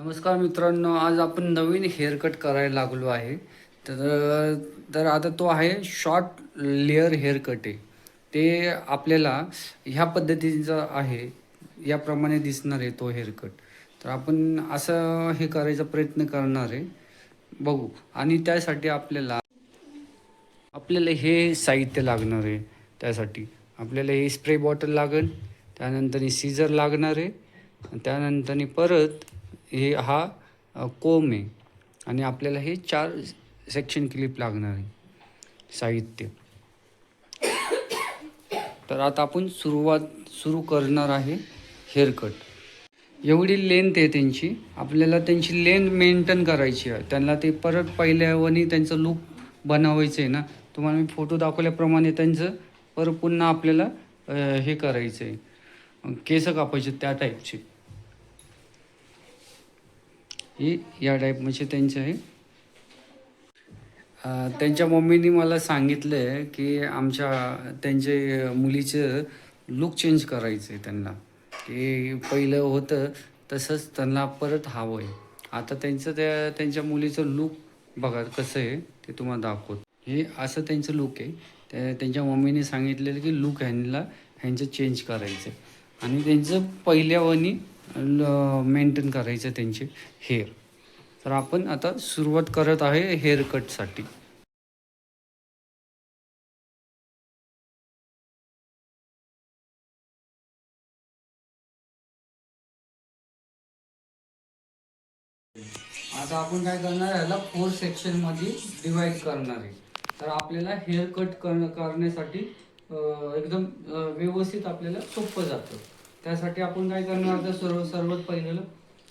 नमस्कार मित्रांनो, आज आपण नवीन हेअर कट करायला लागलो आहे. तर तर आता तो आहे शॉर्ट लेअर हेअर कट आहे. ते आपल्याला ह्या पद्धतीचा आहे, याप्रमाणे दिसणार आहे तो हेअर कट. तर आपण असं हे करायचा प्रयत्न करणार आहे, बघू. आणि त्यासाठी आपल्याला हे साहित्य लागणार आहे. त्यासाठी आपल्याला हे स्प्रे बॉटल लागेल, त्यानंतर सीझर लागणार आहे, त्यानंतर परत कोम आहे, आणि आपल्याला हे 4 सेक्शन क्लिप लागणार आहे साहित्य. तर आता आपण सुरू करणार आहे हेअर कट. एवढी लेंथ आहे त्यांची, आपल्याला त्यांची लेंथ मेंटेन करायची आहे. त्यांना ते परत पहिल्यावानी त्यांचं लूक बनवायचं आहे ना. तुम्हाला मी फोटो दाखवल्याप्रमाणे त्यांचं परत पुन्हा आपल्याला हे करायचं आहे, केस कापायचे त्या टाईपचे. हे या टाईप म्हणजे त्यांचे आहे. त्यांच्या मम्मीनी मला सांगितलं आहे की त्यांचे मुलीचं लूक चेंज करायचं आहे त्यांना. ते पहिलं होतं तसंच त्यांना परत हवं आहे. आता त्यांच्या मुलीचं लूक बघा कसं आहे, ते तुम्हाला दाखवतो. हे असं त्यांचं लूक आहे. त्यांच्या मम्मीने सांगितलेलं की लूक ह्यांचं चेंज करायचं आहे, आणि त्यांचं पहिल्यावानी मेंटेन करायचं त्यांचे हेअर. तर आपण आता सुरुवात करत आहे हेअर कटसाठी. आता आपण काय करणार आहे, ह्याला 4 सेक्शनमध्ये डिवाईड करणार आहे. तर आपल्याला हेअर कट करण्यासाठी एकदम व्यवस्थित आपल्याला सोपं जातं. त्यासाठी आपण काय करणार आता सर्वात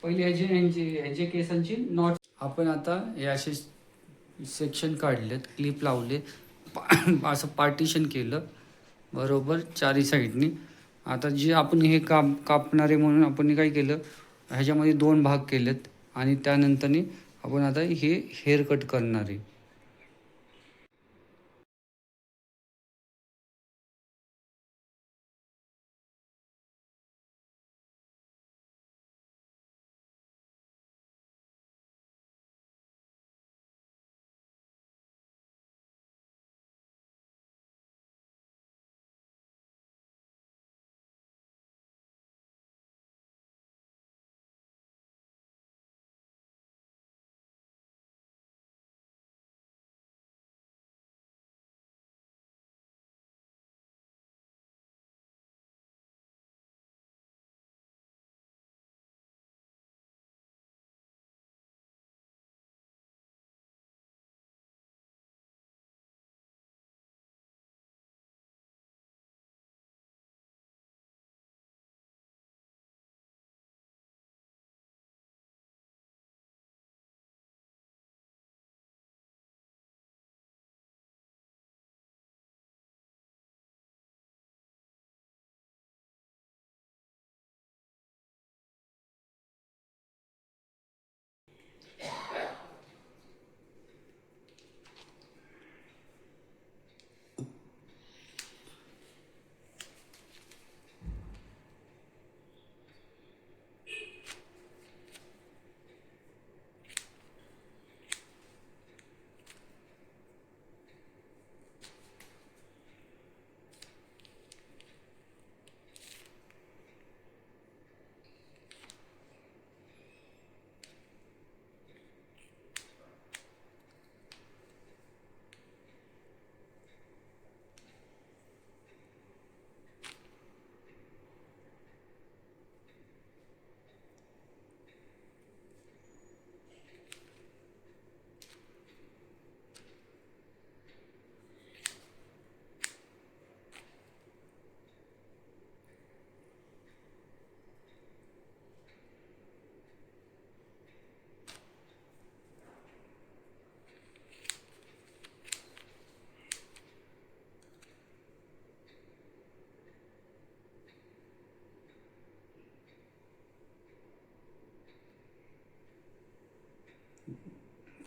पहिले ह्याचे केसांची नॉट आपण आता हे असे सेक्शन काढलेत, क्लिप लावले, असं पार्टिशन केलं बरोबर चारी साईडनी. आता जे आपण हे कापणारे म्हणून आपण काय केलं, ह्याच्यामध्ये 2 भाग केलेत, आणि त्यानंतरनी आपण आता हे हेअर कट करणार आहे.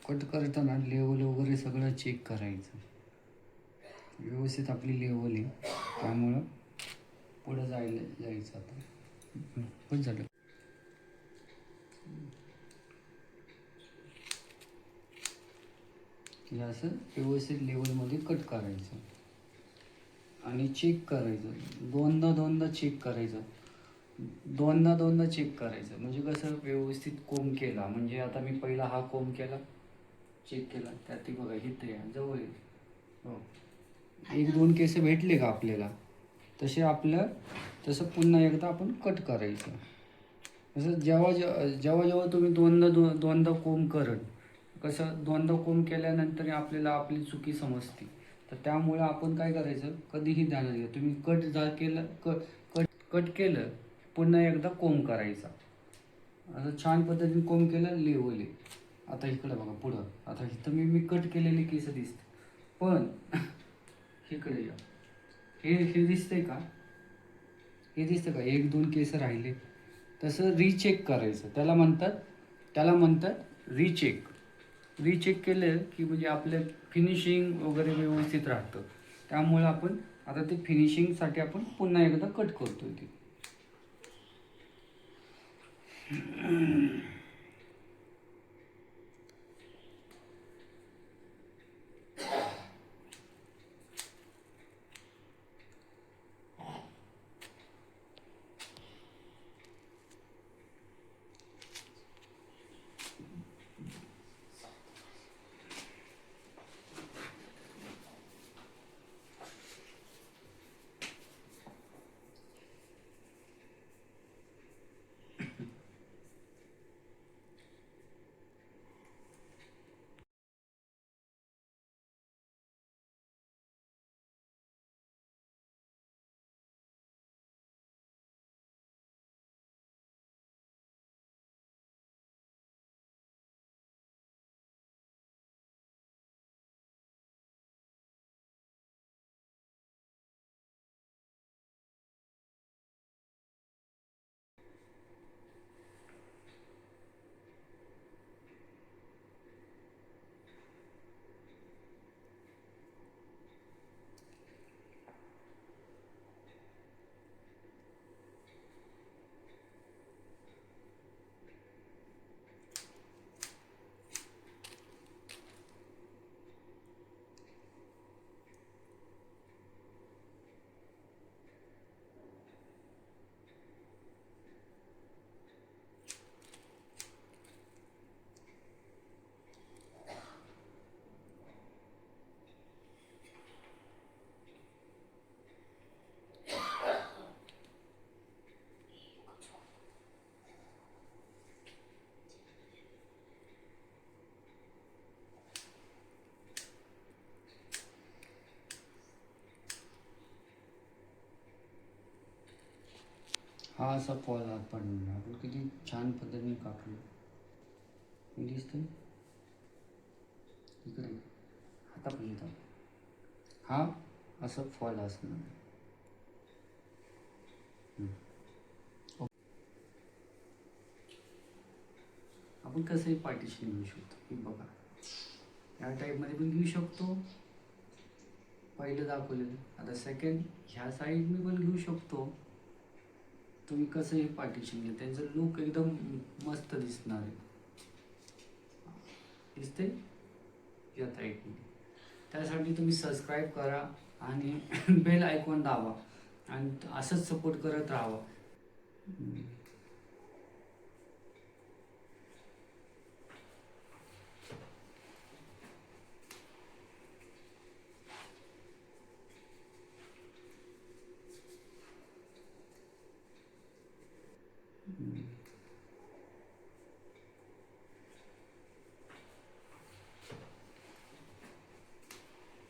कट करताना लेवल वगैरे सगळं चेक करायचं. व्यवस्थित आपली लेवल आहे, त्यामुळं पुढं जायचं आता. पण झालं. हे असं व्यवस्थित लेवलमध्ये कट करायचं आणि चेक करायचं. दोनदा चेक करायचं. दोनदा चेक करायचं म्हणजे कसं व्यवस्थित कोंब केला म्हणजे आता मी पहिला हा कोंब केला, चेक केला, त्यात बघा इथे आहे, जवळ आहे. हो, 1-2 केस भेटले का आपल्याला तसं पुन्हा एकदा आपण कट करायचं. तसं जेव्हा तुम्ही दोनदा कोंब करत, कसं दोनदा कोंब केल्यानंतर आपल्याला आपली चुकी समजते. तर त्यामुळे आपण काय करायचं, कधीही ध्यानात घ्या, तुम्ही कट केलं पुन्हा एकदा कोंब करायचा. असं छान पद्धतीने कोंब केलं, लेवल आहे. आता इकडं बघा पुढं, आता इथं मी कट केलेले केस दिसते, पण इकडे या, हे दिसतंय का? हे दिसतं का? 1-2 केस राहिले. तसं रीचेक करायचं, त्याला म्हणतात रिचेक केलं की म्हणजे आपलं फिनिशिंग वगैरे व्यवस्थित राहतं. त्यामुळे आपण आता ते फिनिशिंगसाठी आपण पुन्हा एकदा कट करतोय ते. हा असा फॉल पडणार, आपण किती छान पद्धतीने कापलं दिसतंय. इकडे हातापर्यंत हा असं फॉल असणार. आपण कसंही पार्टिशन घेऊ शकतो, हे बघा या टाईपमध्ये पण घेऊ शकतो. पहिलं दाखवलेलं, आता सेकंड ह्या साईडने पण घेऊ शकतो. तुम्ही कसंही पार्टिशन घ्या, त्यांचं लुक एकदम मस्त दिसणार आहे. दिसते या टाईपने. त्यासाठी तुम्ही सबस्क्राईब करा आणि बेल आयकॉन दाबा आणि असंच सपोर्ट करत राहावा.